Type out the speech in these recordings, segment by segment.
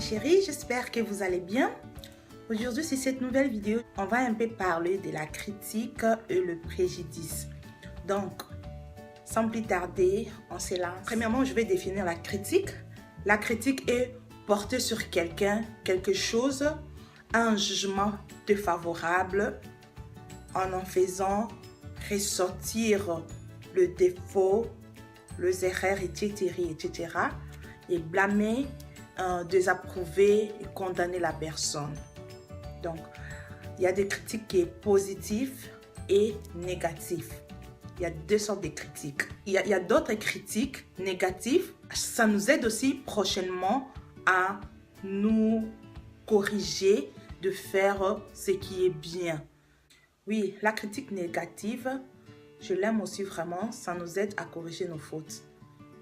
chéris, j'espère que vous allez bien. Aujourd'hui, sur cette nouvelle vidéo, on va un peu parler de la critique et le préjudice. Donc, sans plus tarder, on se lance. Premièrement, je vais définir la critique. La critique est porter sur quelqu'un, quelque chose, un jugement défavorable en faisant ressortir le défaut, les erreurs, etc. et blâmer, désapprouver et condamner la personne. Donc, il y a des critiques qui sont positives et négatives. Il y a deux sortes de critiques. Il y a d'autres critiques négatives. Ça nous aide aussi prochainement à nous corriger, de faire ce qui est bien. Oui, la critique négative, je l'aime aussi vraiment. Ça nous aide à corriger nos fautes.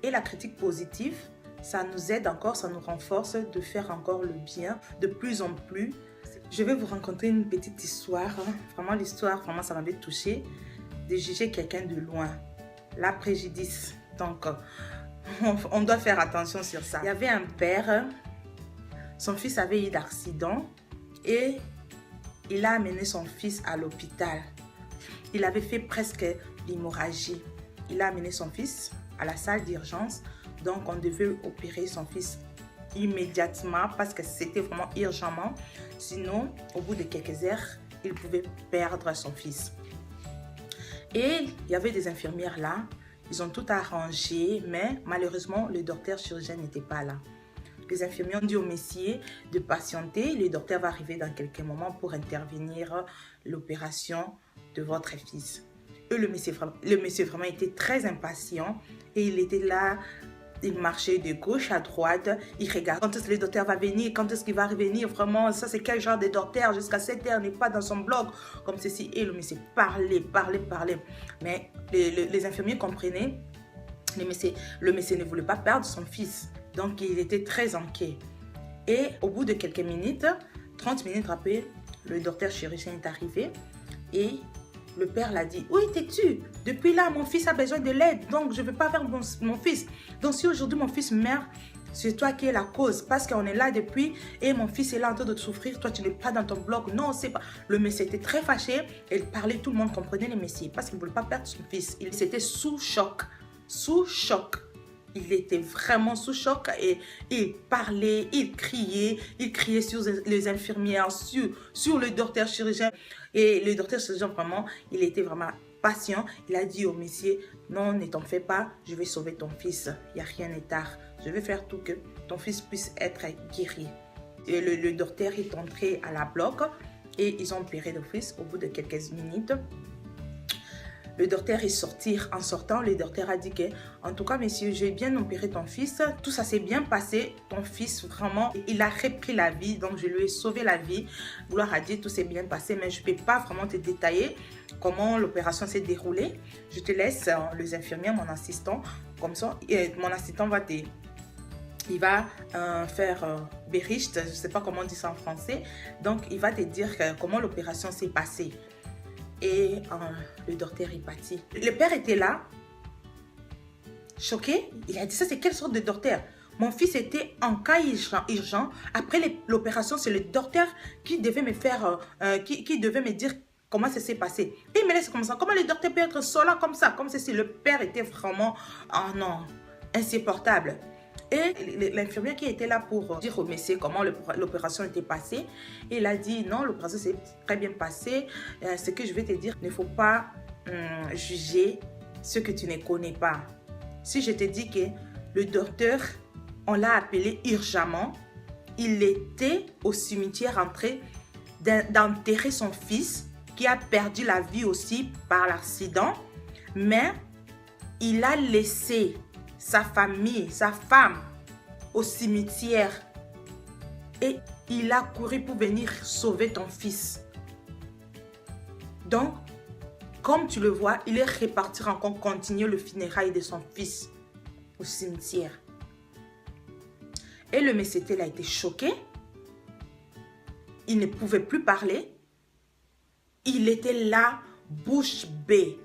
Et la critique positive, ça nous aide encore, ça nous renforce de faire encore le bien de plus en plus. Je vais vous raconter une petite histoire. Vraiment, l'histoire, vraiment, ça m'avait touchée. De juger quelqu'un de loin. La préjudice. Donc, on doit faire attention sur ça. Il y avait un père, son fils avait eu d'accident et il a amené son fils à l'hôpital. Il avait fait presque l'hémorragie. Il a amené son fils à la salle d'urgence. Donc, on devait opérer son fils immédiatement parce que c'était vraiment urgemment. Sinon, au bout de quelques heures, il pouvait perdre son fils. Et il y avait des infirmières là. Ils ont tout arrangé, mais malheureusement, le docteur chirurgien n'était pas là. Les infirmiers ont dit au monsieur de patienter. Le docteur va arriver dans quelques moments pour intervenir l'opération de votre fils. Et le monsieur vraiment était très impatient et il était là. Il marchait de gauche à droite, il regarde quand est-ce que le docteur va venir, quand est-ce qu'il va revenir, vraiment, ça c'est quel genre de docteur, jusqu'à 7 heures, n'est pas dans son bloc, comme ceci, et le monsieur parlait. Mais les infirmiers comprenaient, le monsieur ne voulait pas perdre son fils, donc il était très inquiet. Et au bout de quelques minutes, 30 minutes après, le docteur chirurgien est arrivé et le père l'a dit, où étais-tu? Depuis là, mon fils a besoin de l'aide, donc je ne veux pas faire mon fils. Donc si aujourd'hui mon fils meurt, c'est toi qui es la cause, parce qu'on est là depuis et mon fils est là en train de souffrir, toi tu n'es pas dans ton bloc. Non, c'est pas. Le monsieur était très fâché, il parlait, tout le monde comprenait le monsieur, parce qu'il ne voulait pas perdre son fils. Il était sous choc. Il était vraiment sous choc et il parlait, il criait sur les infirmières, sur le docteur chirurgien. Et le docteur chirurgien, vraiment, il était vraiment patient. Il a dit au monsieur, non, ne t'en fais pas, je vais sauver ton fils. Il n'y a rien de tard. Je vais faire tout que ton fils puisse être guéri. Et le docteur est entré à la bloc et ils ont opéré le fils au bout de quelques minutes. Le docteur est sorti. En sortant, le docteur a dit que, en tout cas, monsieur, j'ai bien opéré ton fils. Tout ça s'est bien passé. Ton fils, vraiment, il a repris la vie. Donc, je lui ai sauvé la vie. Gloire à Dieu, tout s'est bien passé. Mais je ne peux pas vraiment te détailler comment l'opération s'est déroulée. Je te laisse les infirmières, mon assistant. Comme ça, mon assistant va te... Il va faire bericht, je ne sais pas comment on dit ça en français. Donc, il va te dire comment l'opération s'est passée. Et le docteur est parti. Le père était là, choqué. Il a dit, ça c'est quelle sorte de docteur? Mon fils était en cas urgent. Après l'opération, c'est le docteur qui devait me faire, qui devait me dire comment ça s'est passé. Et il me laisse comme ça. Comment le docteur peut être solo comme ça? Comme si le père était vraiment, oh non, insupportable. Et l'infirmière qui était là pour dire au monsieur comment l'opération était passée, il a dit non, l'opération s'est très bien passée. Ce que je vais te dire, il ne faut pas juger ce que tu ne connais pas. Si je te dis que le docteur, on l'a appelé urgemment, il était au cimetière en train d'enterrer son fils qui a perdu la vie aussi par l'accident, mais il a laissé sa famille, sa femme au cimetière et il a couru pour venir sauver ton fils. Donc, comme tu le vois, il est reparti encore continuer le funérail de son fils au cimetière. Et le monsieur a été choqué. Il ne pouvait plus parler. Il était là, bouche bée.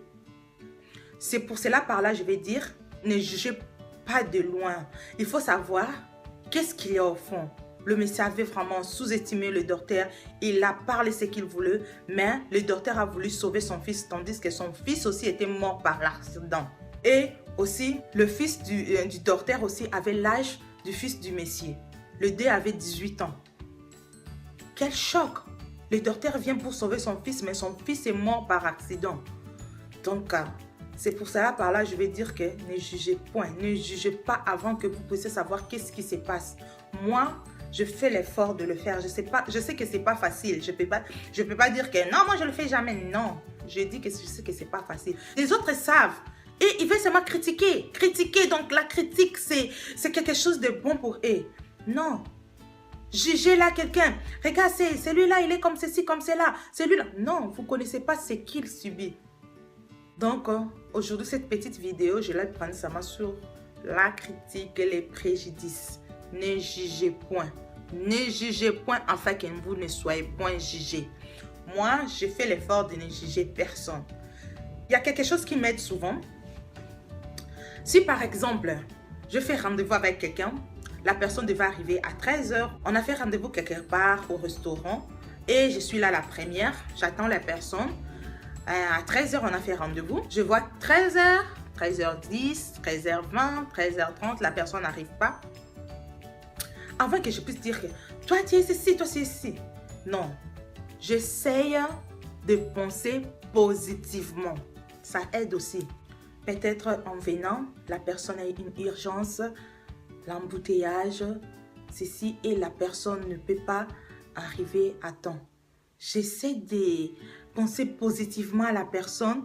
C'est pour cela, par là, je vais dire, ne jugez pas de loin. Il faut savoir qu'est-ce qu'il y a au fond. le monsieur avait vraiment sous-estimé le docteur. Il a parlé ce qu'il voulait, mais le docteur a voulu sauver son fils, tandis que son fils aussi était mort par l'accident. Et aussi, le fils du docteur aussi avait l'âge du fils du monsieur. Le deux avait 18 ans. Quel choc! Le docteur vient pour sauver son fils, mais son fils est mort par accident. Donc, c'est pour cela, par là, je vais dire que ne jugez point. Ne jugez pas avant que vous puissiez savoir qu'est-ce qui se passe. Moi, je fais l'effort de le faire. Je sais que ce n'est pas facile. Je peux pas dire que non, moi, je ne le fais jamais. Non, je dis que je sais que ce n'est pas facile. Les autres savent. Et ils veulent seulement critiquer. Critiquer, donc la critique, c'est quelque chose de bon pour eux. Non. Jugez là quelqu'un. Regarde, celui-là, il est comme ceci, comme cela. Celui-là. Non, vous ne connaissez pas ce qu'il subit. Donc, aujourd'hui, cette petite vidéo, je l'ai prise seulement sur la critique et les préjudices. Ne jugez point. Ne jugez point afin que vous ne soyez point jugés. Moi, je fais l'effort de ne juger personne. Il y a quelque chose qui m'aide souvent. Si par exemple, je fais rendez-vous avec quelqu'un, la personne devait arriver à 13 h. On a fait rendez-vous quelque part au restaurant et je suis là la première. J'attends la personne. À 13 h, on a fait rendez-vous. Je vois 13 h, 13h10, 13h20, 13h30, la personne n'arrive pas. Avant que je puisse dire que toi tu es ici, toi tu es ici. Non, j'essaye de penser positivement. Ça aide aussi. Peut-être en venant, la personne a une urgence, l'embouteillage, ceci, et la personne ne peut pas arriver à temps. J'essaie de penser positivement à la personne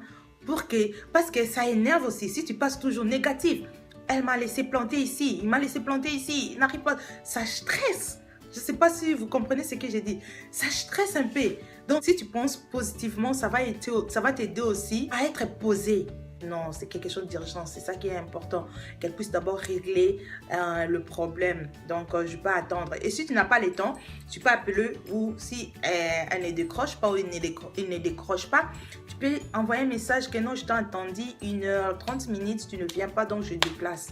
parce que ça énerve aussi. Si tu passes toujours négatif, elle m'a laissé planter ici, il m'a laissé planter ici, il n'arrive pas. Ça stresse. Je ne sais pas si vous comprenez ce que j'ai dit. Ça stresse un peu. Donc, si tu penses positivement, ça va t'aider aussi à être posé. Non, c'est quelque chose d'urgent. C'est ça qui est important. Qu'elle puisse d'abord régler le problème. Donc, je peux attendre. Et si tu n'as pas le temps, tu peux appeler ou si elle ne décroche pas ou il ne décroche pas, tu peux envoyer un message que non, je t'ai entendu 1h30 minutes, tu ne viens pas, donc je déplace.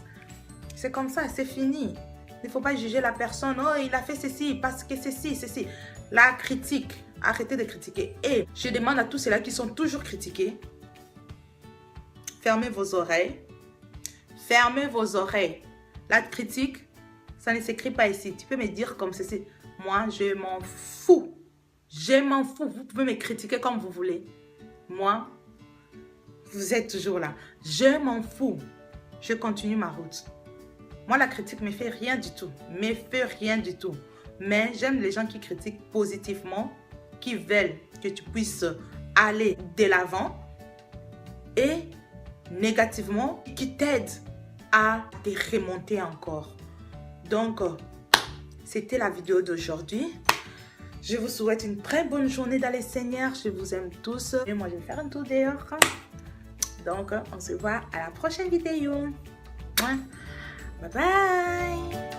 C'est comme ça, c'est fini. Il ne faut pas juger la personne. Oh, il a fait ceci parce que ceci. La critique. Arrêtez de critiquer. Et je demande à tous ceux-là qui sont toujours critiqués, fermez vos oreilles. Fermez vos oreilles. La critique, ça ne s'écrit pas ici. Tu peux me dire comme ceci. Moi, je m'en fous. Je m'en fous. Vous pouvez me critiquer comme vous voulez. Moi, vous êtes toujours là. Je m'en fous. Je continue ma route. Moi, la critique me fait rien du tout. Me fait rien du tout. Mais j'aime les gens qui critiquent positivement, qui veulent que tu puisses aller de l'avant, et négativement, qui t'aident à te remonter encore. Donc, c'était la vidéo d'aujourd'hui. Je vous souhaite une très bonne journée dans les Seigneurs. Je vous aime tous. Et moi, je vais faire un tour dehors. Donc, on se voit à la prochaine vidéo. Bye bye.